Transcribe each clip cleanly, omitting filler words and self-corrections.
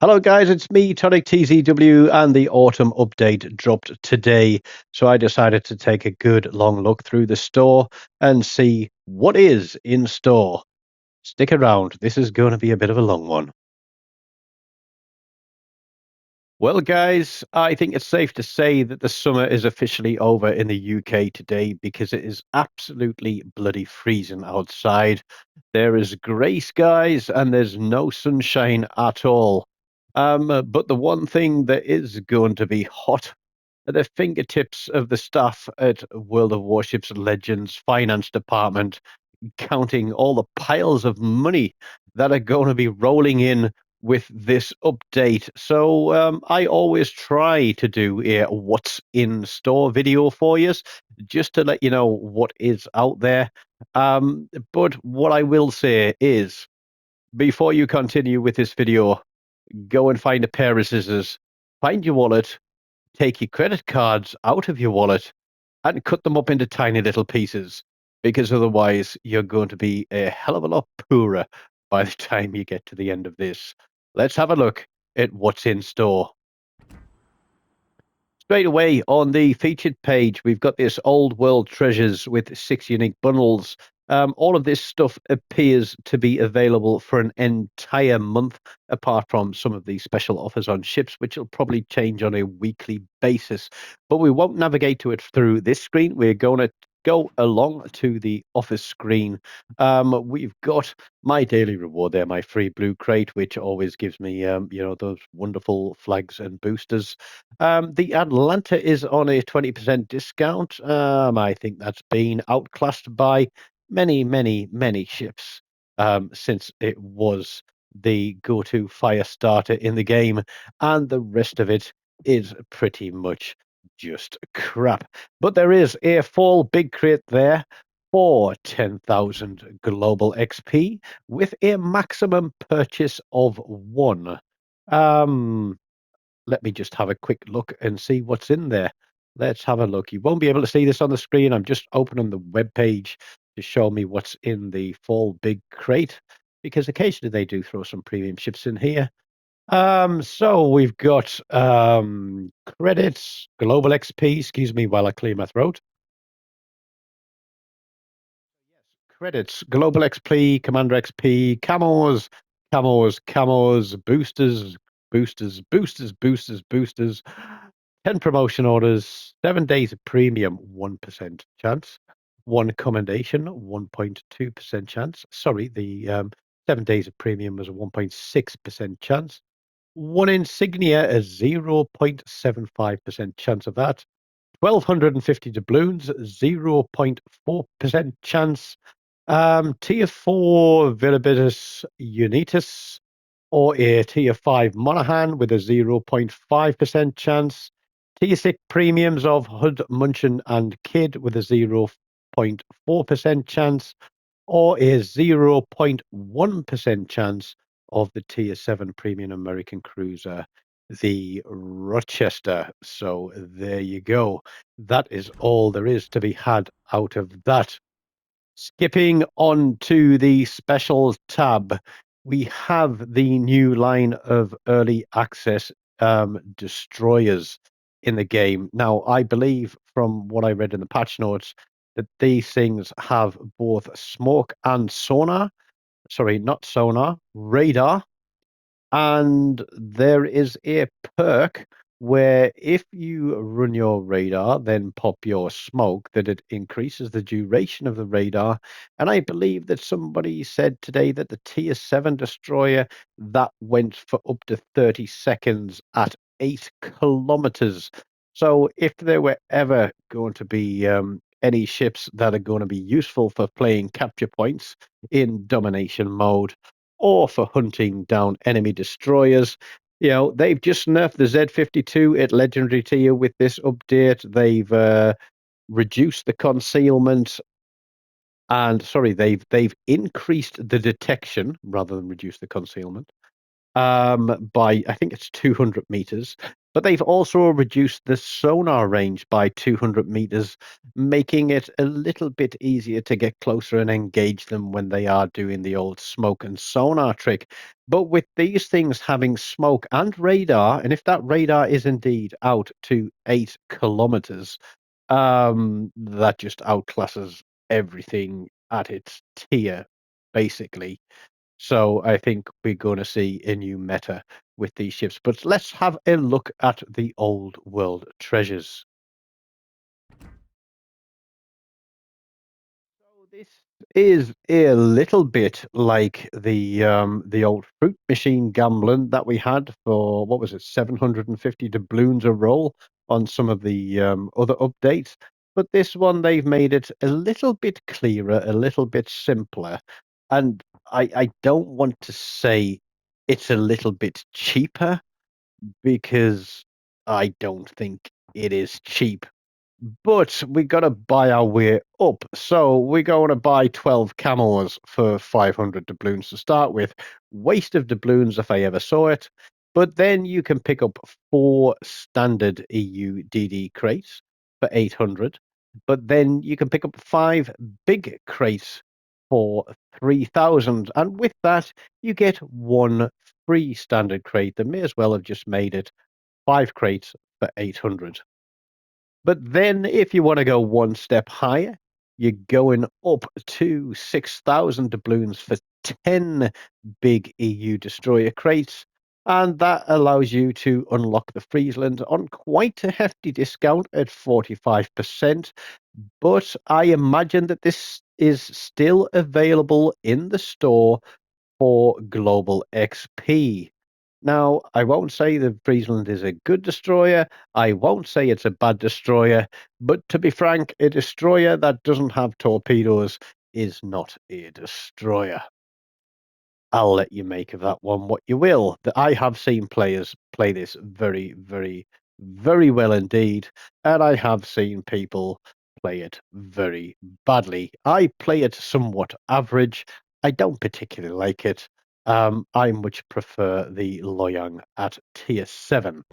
Hello guys, it's me, TONIK TZW, and the autumn update dropped today. So I decided to take a good long look through the store and see what is in store. Stick around, this is going to be a bit of a long one. Well, guys, I think it's safe to say that the summer is officially over in the UK today because it is absolutely bloody freezing outside. There is grey skies and there's no sunshine at all. But the one thing that is going to be hot at the fingertips of the staff at World of Warships Legends Finance Department, counting all the piles of money that are going to be rolling in with this update. So I always try to do a what's in store video for you, just to let you know what is out there. But what I will say is, before you continue with this video, go and find a pair of scissors, find your wallet, take your credit cards out of your wallet, and cut them up into tiny little pieces, because otherwise you're going to be a hell of a lot poorer by the time you get to the end of this. Let's have a look at what's in store. Straight away on the featured page, we've got this old world treasures with 6 unique bundles. All of this stuff appears to be available for an entire month, apart from some of the special offers on ships, which will probably change on a weekly basis. But we won't navigate to it through this screen. We're going to go along to the office screen. We've got my daily reward there, my free blue crate, which always gives me, those wonderful flags and boosters. The Atlanta is on a 20% discount. I think that's been outclassed by many, many, many ships since it was the go-to fire starter in the game, and the rest of it is pretty much just crap. But there is a full big crate there for 10,000 global XP with a maximum purchase of one. Um, Let me just have a quick look and see what's in there. Let's have a look. You won't be able to see this on the screen. I'm just opening the web page to show me what's in the fall big crate, because occasionally they do throw some premium ships in here. So we've got credits, global XP, excuse me while I clear my throat. Credits, global XP, commander XP, camos, boosters, boosters, 10 promotion orders, 7 days of premium, 1% chance, one commendation, 1.2% chance. Sorry, the 7 days of premium was a 1.6% chance. One insignia, a 0.75% chance of that. 1,250 doubloons, 0.4% chance. Tier 4 Viribitus Unitas, or a Tier 5 Monahan with a 0.5% chance. Tier 6 premiums of Hud, Munchin, and Kid with a 0.4% chance, or a 0.1% chance of the Tier 7 premium American cruiser, the Rochester. So there you go. That is all there is to be had out of that. Skipping on to the specials tab, we have the new line of early access destroyers in the game. Now, I believe from what I read in the patch notes that these things have both smoke and sonar. Sorry, not sonar, radar. And there is a perk where if you run your radar, then pop your smoke, that it increases the duration of the radar. And I believe that somebody said today that the Tier 7 destroyer that went for up to 30 seconds at 8 kilometers. So if there were ever going to be any ships that are going to be useful for playing capture points in domination mode, or for hunting down enemy destroyers. They've just nerfed the Z-52 at legendary tier with this update. They've reduced the concealment, and sorry, they've increased the detection rather than reduce the concealment by, I think it's 200 meters. But they've also reduced the sonar range by 200 meters, making it a little bit easier to get closer and engage them when they are doing the old smoke and sonar trick. But with these things having smoke and radar, and if that radar is indeed out to 8 kilometers, that just outclasses everything at its tier, basically. So I think we're going to see a new meta with these ships. But let's have a look at the old world treasures. So this is a little bit like the old fruit machine gambling that we had for what was it, 750 doubloons a roll on some of the other updates. But this one they've made it a little bit clearer, a little bit simpler, and I don't want to say it's a little bit cheaper because I don't think it is cheap, but we got to buy our way up. So we're going to buy 12 camels for 500 doubloons to start with. Waste of doubloons if I ever saw it. But then you can pick up 4 standard EU DD crates for 800. But then you can pick up 5 big crates for 3,000. And with that, you get 1 free standard crate. They may as well have just made it 5 crates for 800. But then, if you want to go one step higher, you're going up to 6,000 doubloons for 10 big EU destroyer crates. And that allows you to unlock the Friesland on quite a hefty discount at 45%. But I imagine that this is still available in the store for global XP. Now, I won't say the Friesland is a good destroyer. I won't say it's a bad destroyer. But to be frank, a destroyer that doesn't have torpedoes is not a destroyer. I'll let you make of that one what you will. I have seen players play this very, very, very well indeed, and I have seen people play it very badly. I play it somewhat average. I don't particularly like it. I much prefer the Loyang at tier 7.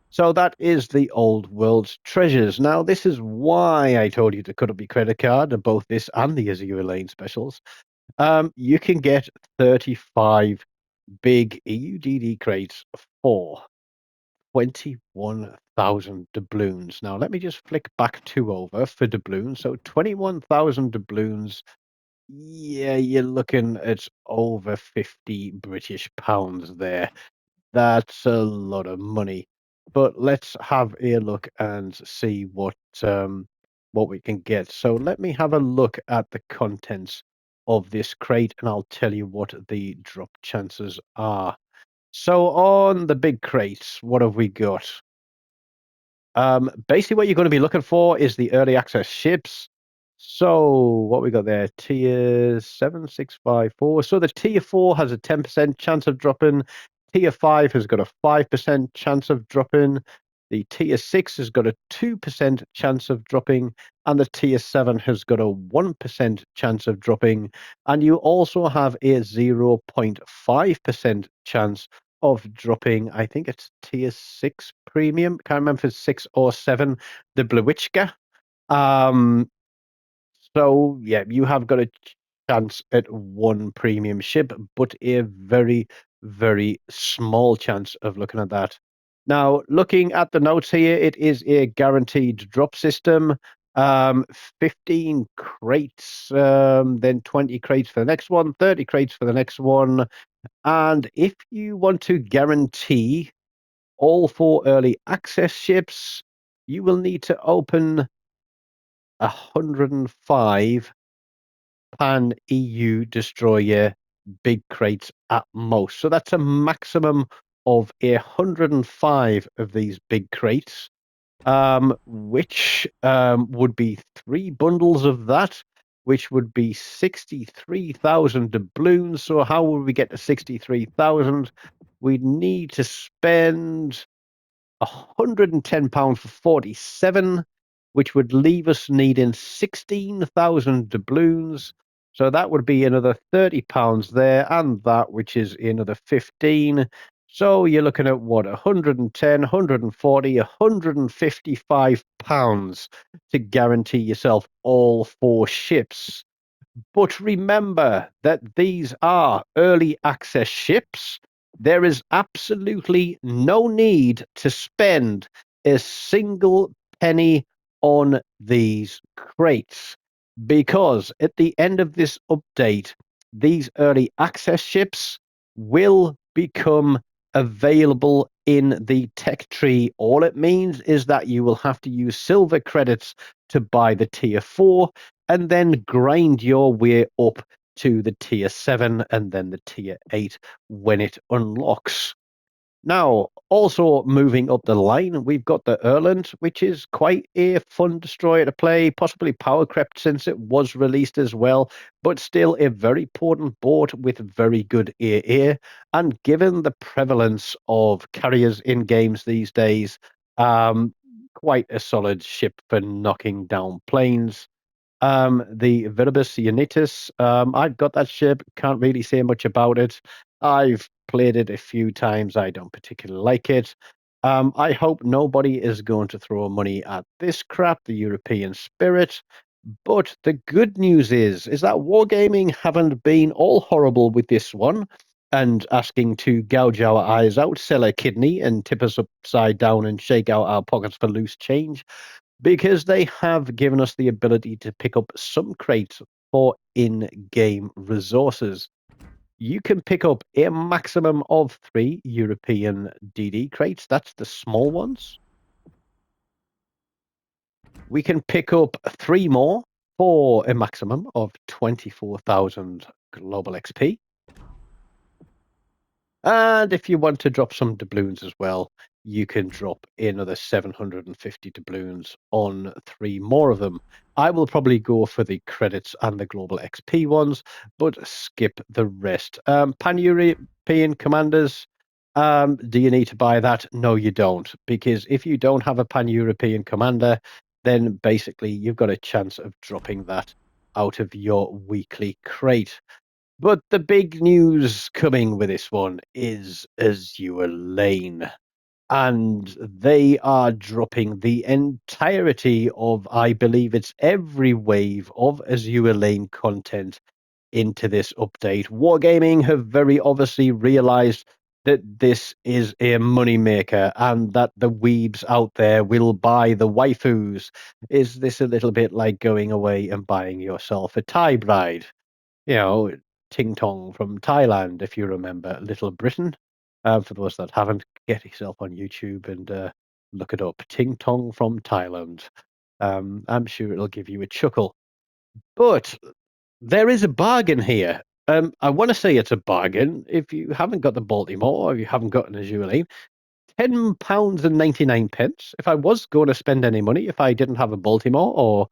So that is the old world's treasures. Now, this is why I told you to cut up your credit card of both this and the Azure Lane specials. You can get 35 big EUDD crates for 21,000 doubloons. Now, let me just flick back 2 over for doubloons. So 21,000 doubloons. Yeah, you're looking at over 50 British pounds there. That's a lot of money. But let's have a look and see what we can get. So let me have a look at the contents of this crate and I'll tell you what the drop chances are. So on the big crates, what have we got? Basically what you're going to be looking for is the early access ships. So what we got there, tier 7654. So the tier 4 has a 10% chance of dropping. Tier 5 has got a 5% chance of dropping. The tier 6 has got a 2% chance of dropping. And the tier 7 has got a 1% chance of dropping. And you also have a 0.5% chance of dropping, I think it's tier 6 premium. Can't remember if it's 6 or 7, the Blewitchka. Um, so yeah, you have got a chance at 1 premium ship, but a very, very small chance of looking at that. Now, looking at the notes here, it is a guaranteed drop system. 15 crates, then 20 crates for the next one, 30 crates for the next one. And if you want to guarantee all 4 early access ships, you will need to open 105 pan EU destroyer big crates at most. So that's a maximum of 105 of these big crates, which would be 3 bundles of that, which would be 63,000 doubloons. So how would we get to 63,000? We'd need to spend £110 for 47, which would leave us needing 16,000 doubloons. So that would be another £30 there, and that, which is another 15. So you're looking at what, 110, 140, 155 pounds to guarantee yourself all four ships. But remember that these are early access ships. There is absolutely no need to spend a single penny on these crates because at the end of this update, these early access ships will become available in the tech tree. All it means is that you will have to use silver credits to buy the tier 4 and then grind your way up to the tier 7 and then the tier 8 when it unlocks. Now, also moving up the line, we've got the Erland, which is quite a fun destroyer to play, possibly power crept since it was released as well, but still a very potent board with very good AA. And given the prevalence of carriers in games these days, quite a solid ship for knocking down planes. The Viribus Unitas, I've got that ship, can't really say much about it. I've played it a few times, I don't particularly like it. I hope nobody is going to throw money at this crap, the European Spirit. But the good news is that Wargaming haven't been all horrible with this one and asking to gouge our eyes out, sell a kidney and tip us upside down and shake out our pockets for loose change because they have given us the ability to pick up some crates for in-game resources. You can pick up a maximum of 3 European DD crates. That's the small ones. We can pick up 3 more for a maximum of 24,000 global XP. And if you want to drop some doubloons as well, you can drop another 750 doubloons on 3 more of them. I will probably go for the credits and the global XP ones, but skip the rest. Pan-European commanders, do you need to buy that? No, you don't, because if you don't have a Pan-European commander, then basically you've got a chance of dropping that out of your weekly crate. But the big news coming with this one is Azure Lane. And they are dropping the entirety of, I believe it's every wave of Azure Lane content into this update. Wargaming have very obviously realized that this is a moneymaker and that the weebs out there will buy the waifus. Is this a little bit like going away and buying yourself a Thai bride? You know, Ting Tong from Thailand, if you remember Little Britain. For those that haven't, get yourself on YouTube and look it up. Ting Tong from Thailand. I'm sure it'll give you a chuckle. But there is a bargain here. I want to say it's a bargain. If you haven't got the Baltimore, or if you haven't got an Azure Lane, £10 and 99 pence. If I was going to spend any money, if I didn't have a Baltimore or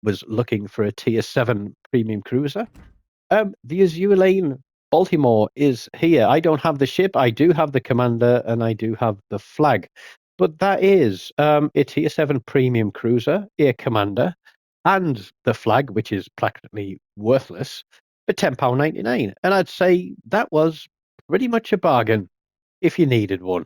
was looking for a tier 7 premium cruiser, the Azure Lane Baltimore is here. I don't have the ship. I do have the commander and I do have the flag. But that is a tier 7 premium cruiser, a commander, and the flag, which is practically worthless, for £10.99. And I'd say that was pretty much a bargain if you needed one.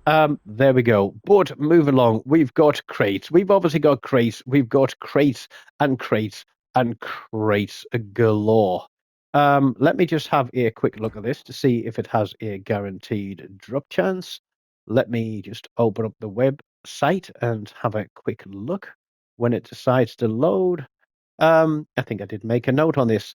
There we go. But move along. We've got crates. We've obviously got crates. We've got crates and crates and crates galore. Let me just have a quick look at this to see if it has a guaranteed drop chance. Let me just open up the website and have a quick look when it decides to load. I think I did make a note on this.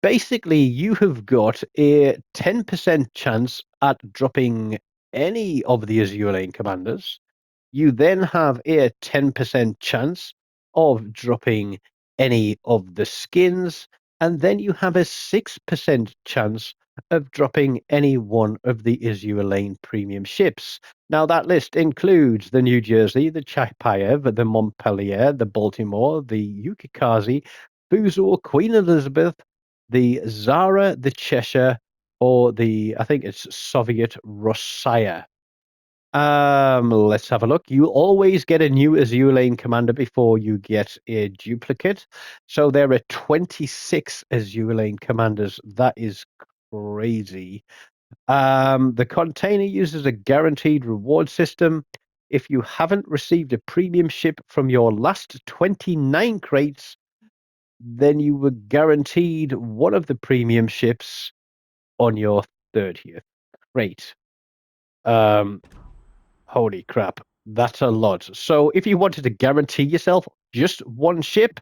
Basically, you have got a 10% chance at dropping any of the Azure Lane commanders. You then have a 10% chance of dropping any of the skins, and then you have a 6% chance of dropping any one of the Azure Lane premium ships. Now, that list includes the New Jersey, the Chapayev, the Montpellier, the Baltimore, the Yukikazi, Fuso, Queen Elizabeth, the Zara, the Cheshire, or the, I think it's Soviet Rossiya. Let's have a look. You always get a new Azure Lane commander before you get a duplicate. So there are 26 Azure Lane commanders. That is crazy. The container uses a guaranteed reward system. If you haven't received a premium ship from your last 29 crates, then you were guaranteed one of the premium ships on your 30th crate. Um, Holy crap, that's a lot. So if you wanted to guarantee yourself just one ship,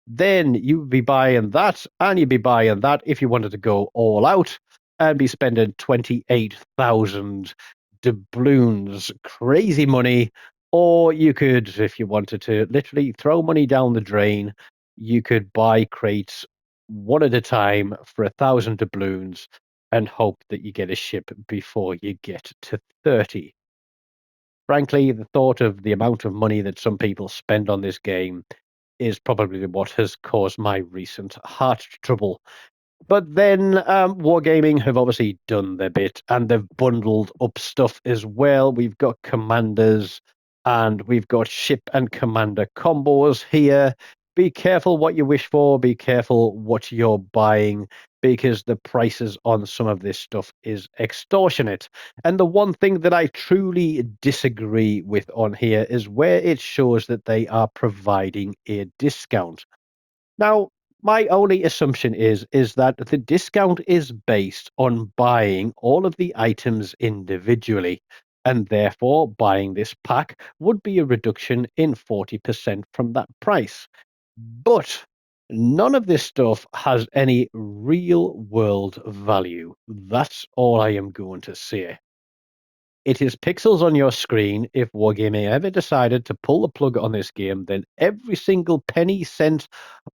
then you would be buying that, and you'd be buying that if you wanted to go all out and be spending 28,000 doubloons, crazy money. Or you could, if you wanted to literally throw money down the drain, you could buy crates one at a time for 1,000 doubloons and hope that you get a ship before you get to 30. Frankly, the thought of the amount of money that some people spend on this game is probably what has caused my recent heart trouble. But then Wargaming have obviously done their bit and they've bundled up stuff as well. We've got commanders and we've got ship and commander combos here. Be careful what you wish for, be careful what you're buying because the prices on some of this stuff is extortionate. And the one thing that I truly disagree with on here is where it shows that they are providing a discount. Now, my only assumption is that the discount is based on buying all of the items individually, and therefore buying this pack would be a reduction in 40% from that price. But none of this stuff has any real world value. That's all I am going to say. It is pixels on your screen. If Wargaming ever decided to pull the plug on this game, then every single penny, cent,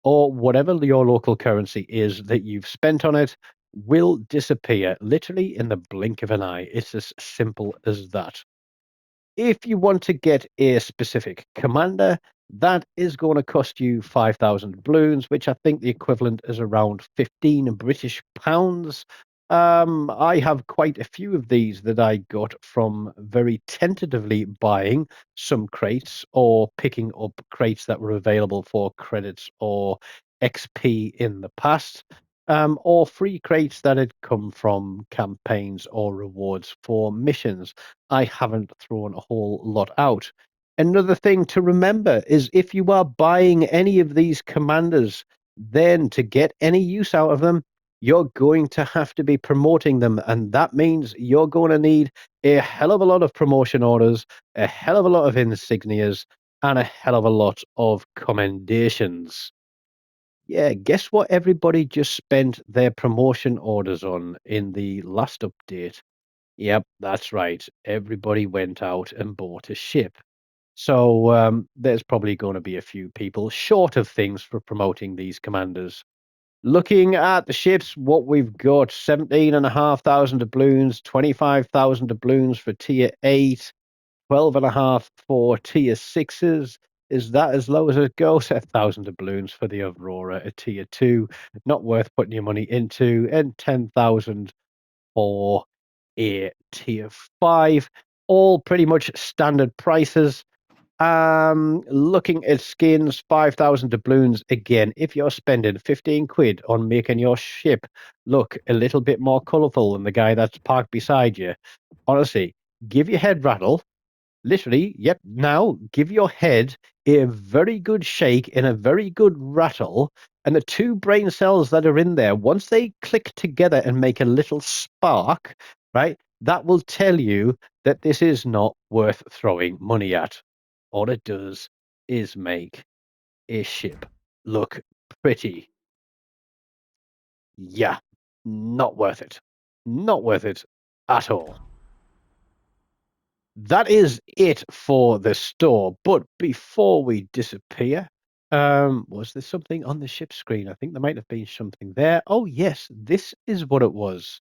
or whatever your local currency is that you've spent on it will disappear literally in the blink of an eye. It's as simple as that. If you want to get a specific commander, that is going to cost you 5,000 balloons, which I think the equivalent is around 15 British pounds. I have quite a few of these that I got from very tentatively buying some crates or picking up crates that were available for credits or XP in the past, or free crates that had come from campaigns or rewards for missions. I haven't thrown a whole lot out. Another thing to remember is if you are buying any of these commanders, then to get any use out of them, you're going to have to be promoting them. And that means you're going to need a hell of a lot of promotion orders, a hell of a lot of insignias, and a hell of a lot of commendations. Yeah, guess what everybody just spent their promotion orders on in the last update? Yep, that's right. Everybody went out and bought a ship. So there's probably going to be a few people short of things for promoting these commanders. Looking at the ships, what we've got 17,500 doubloons, 25,000 doubloons for tier 8, 12.5 for tier 6s. Is that as low as it goes? 1,000 doubloons for the Aurora at tier 2. Not worth putting your money into. And 10,000 for a tier 5. All pretty much standard prices. Looking at skins, 5,000 doubloons. Again, if you're spending 15 quid on making your ship look a little bit more colourful than the guy that's parked beside you, honestly, give your head rattle. Literally, yep. Now give your head a very good shake and a very good rattle, and the two brain cells that are in there, once they click together and make a little spark, right, that will tell you that this is not worth throwing money at. All it does is make a ship look pretty. Yeah, not worth it. Not worth it at all. That is it for the store. But before we disappear, was there something on the ship screen? I think there might have been something there. Oh, yes, this is what it was.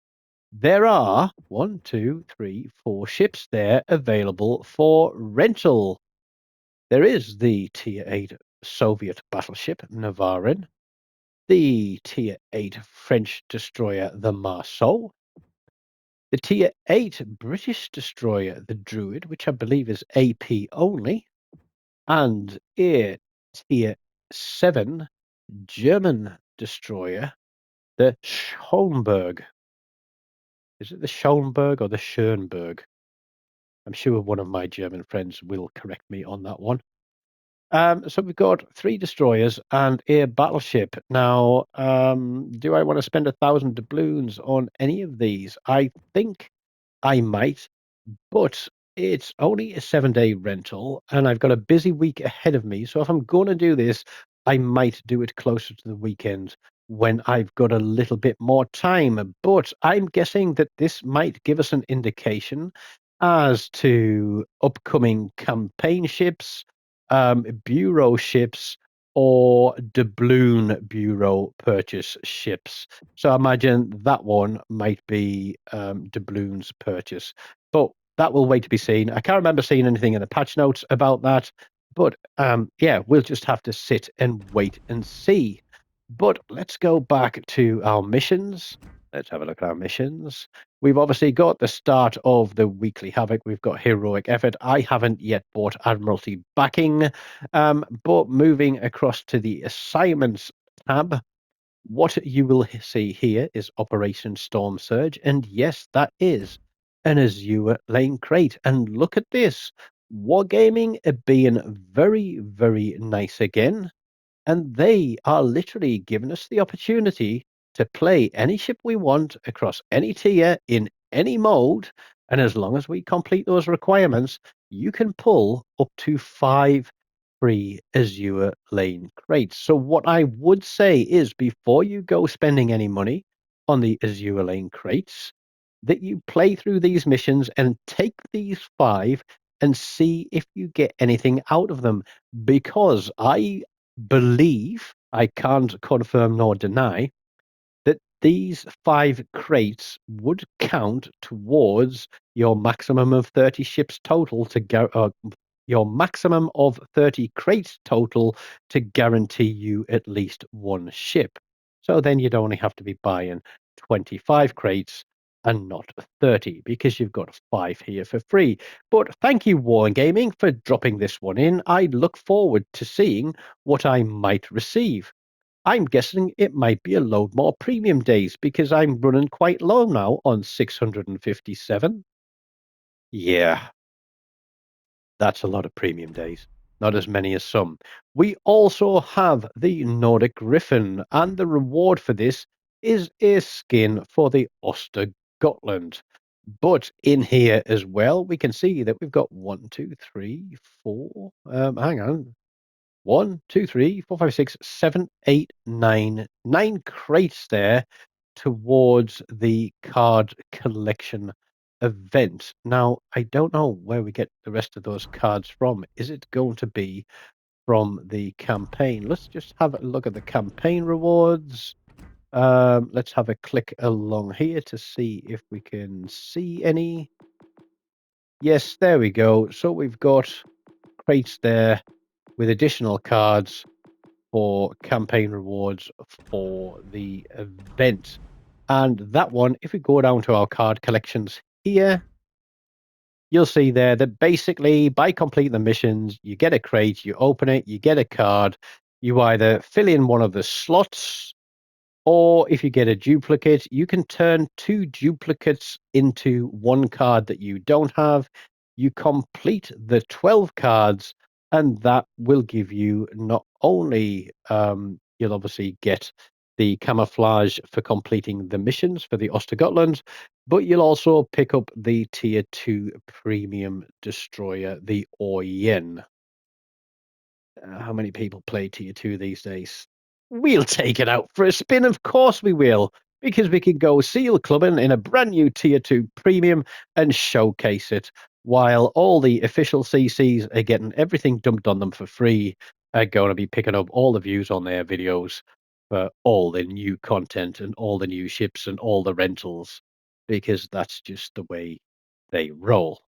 There are 1, 2, 3, 4 ships there available for rental. There is the Tier 8 Soviet battleship Navarin, the Tier 8 French destroyer the Marceau, the Tier 8 British destroyer the Druid, which I believe is AP only, and a Tier 7 German destroyer, the Schomberg. Is it the Schoenberg or the Schönberg? I'm sure one of my German friends will correct me on that one. So we've got 3 destroyers and a battleship. Now, do I want to spend 1,000 doubloons on any of these? I think I might, but it's only a 7-day rental, and I've got a busy week ahead of me. So if I'm going to do this, I might do it closer to the weekend when I've got a little bit more time. But I'm guessing that this might give us an indication as to upcoming campaign ships, bureau ships, or doubloon bureau purchase ships. So I imagine that one might be doubloons purchase. But that will wait to be seen. I can't remember seeing anything in the patch notes about that. But yeah, we'll just have to sit and wait and see. But let's go back to our missions. Let's have a look at our missions. We've obviously got the start of the weekly Havoc. We've got heroic effort. I haven't yet bought Admiralty backing. But moving across to the assignments tab, what you will see here is Operation Storm Surge. And yes, that is an Azure lane crate. And look at this. Wargaming being very, very nice again. And they are literally giving us the opportunity to play any ship we want across any tier in any mode. And as long as we complete those requirements, you can pull up to 5 free Azure lane crates. So what I would say is before you go spending any money on the Azure lane crates, that you play through these missions and take these 5 and see if you get anything out of them. Because I believe, I can't confirm nor deny, that these 5 crates would count towards your maximum of 30 ships total your maximum of 30 crates total to guarantee you at least 1 ship. So then you'd only have to be buying 25 crates and not 30 because you've got 5 here for free. But thank you, Wargaming, for dropping this one in. I look forward to seeing what I might receive. I'm guessing it might be a load more premium days because I'm running quite low now on 657. Yeah, that's a lot of premium days. Not as many as some. We also have the Nordic Griffin, and the reward for this is a skin for the Oster Gotland. But in here as well, we can see that we've got 1, 2, 3, 4. Hang on. 1, 2, 3, 4, 5, 6, 7, 8, 9. 9 crates there towards the card collection event. Now, I don't know where we get the rest of those cards from. Is it going to be from the campaign? Let's just have a look at the campaign rewards. Let's have a click along here to see if we can see any. Yes, there we go. So we've got crates there with additional cards for campaign rewards for the event. And that one, if we go down to our card collections here, you'll see there that basically by completing the missions, you get a crate, you open it, you get a card, you either fill in one of the slots, or if you get a duplicate, you can turn 2 duplicates into 1 card that you don't have. You complete the 12 cards, and that will give you not only you'll obviously get the camouflage for completing the missions for the Ostergotland, but you'll also pick up the tier 2 premium destroyer, the Oyen. How many people play tier 2 these days? We'll take it out for a spin, of course we will, because we can go seal clubbing in a brand new tier 2 premium and showcase it, while all the official CCs are getting everything dumped on them for free, are going to be picking up all the views on their videos for all the new content and all the new ships and all the rentals, because that's just the way they roll.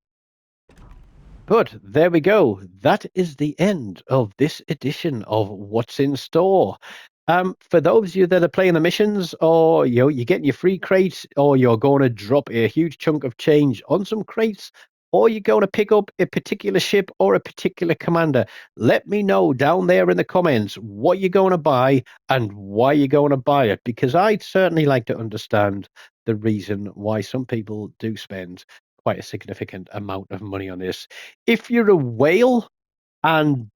But there we go. That is the end of this edition of What's in Store. For those of you that are playing the missions, or you're getting your free crates, or you're going to drop a huge chunk of change on some crates, or you're going to pick up a particular ship or a particular commander. Let me know down there in the comments what you're going to buy and why you're going to buy it, because I'd certainly like to understand the reason why some people do spend quite a significant amount of money on this. If you're a whale and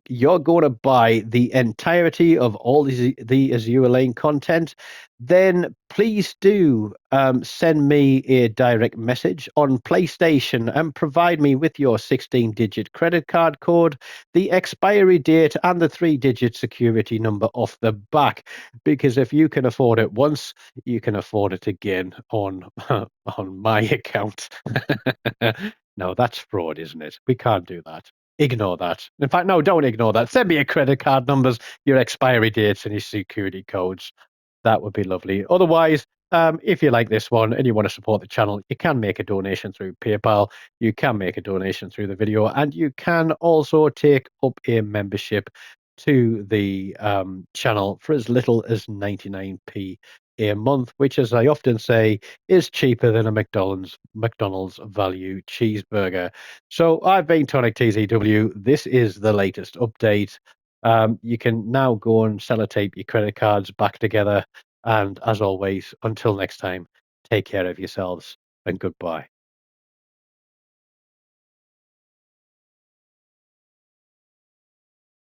you're going to buy the entirety of all the Azure Lane content, then please do send me a direct message on PlayStation and provide me with your 16-digit credit card code, the expiry date, and the 3-digit security number off the back. Because if you can afford it once, you can afford it again on on my account. No, that's fraud, isn't it? We can't do that. Ignore that. In fact, no, don't ignore that. Send me your credit card numbers, your expiry dates, and your security codes. That would be lovely. Otherwise, if you like this one and you want to support the channel, you can make a donation through PayPal. You can make a donation through the video, and you can also take up a membership to the channel for as little as 99p a month, which, as I often say, is cheaper than a McDonald's value cheeseburger. So I've been Tonic TZW. This is the latest update. You can now go and sellotape your credit cards back together. And as always, until next time, take care of yourselves and goodbye.